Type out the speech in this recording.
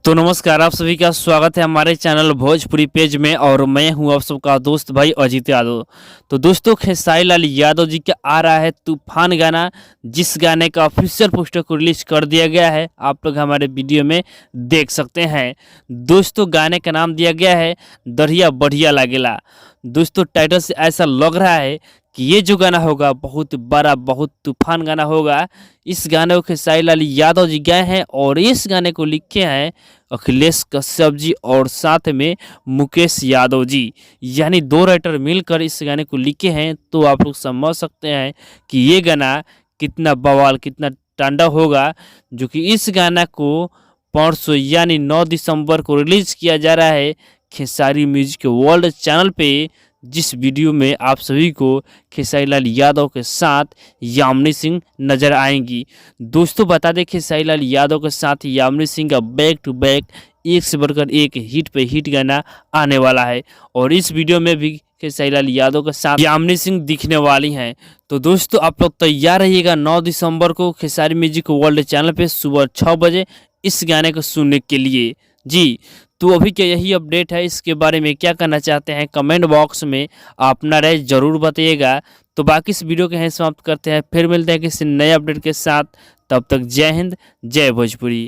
तो नमस्कार, आप सभी का स्वागत है हमारे चैनल भोजपुरी पेज में और मैं हूं आप सबका दोस्त भाई अजीत यादव। तो दोस्तों, खेसारी लाल यादव जी का आ रहा है तूफान गाना, जिस गाने का ऑफिशियल पोस्टर को रिलीज कर दिया गया है। आप लोग हमारे वीडियो में देख सकते हैं। दोस्तों, गाने का नाम दिया गया है दरिया बढ़िया लागेला। दोस्तों, टाइटल से ऐसा लग रहा है कि ये जो गाना होगा बहुत बड़ा, बहुत तूफान गाना होगा। इस गाने को खेसारी लाल यादव जी गाए हैं और इस गाने को लिखे हैं अखिलेश कश्यप जी और साथ में मुकेश यादव जी, यानी दो राइटर मिलकर इस गाने को लिखे हैं। तो आप लोग समझ सकते हैं कि ये गाना कितना बवाल, कितना तांडव होगा, जो कि इस गाना को परसों यानी 9 दिसंबर को रिलीज किया जा रहा है खेसारी म्यूजिक वर्ल्ड चैनल पे, जिस वीडियो में आप सभी को खेसारी लाल यादव के साथ यामिनी सिंह नजर आएंगी। दोस्तों, बता दें खेसारी लाल यादव के साथ यामिनी सिंह का बैक टू बैक एक से बढ़कर एक हिट पे हिट गाना आने वाला है और इस वीडियो में भी खेसारी लाल यादव के साथ यामिनी सिंह दिखने वाली हैं। तो दोस्तों, आप लोग तैयार रहिएगा 9 दिसंबर को खेसारी म्यूजिक वर्ल्ड चैनल पे सुबह 6 बजे इस गाने को सुनने के लिए जी। तो अभी क्या यही अपडेट है, इसके बारे में क्या करना चाहते हैं कमेंट बॉक्स में अपना राय जरूर बताइएगा। तो बाकी इस वीडियो के यहीं समाप्त करते हैं, फिर मिलते हैं किसी नए अपडेट के साथ। तब तक जय हिंद, जय भोजपुरी।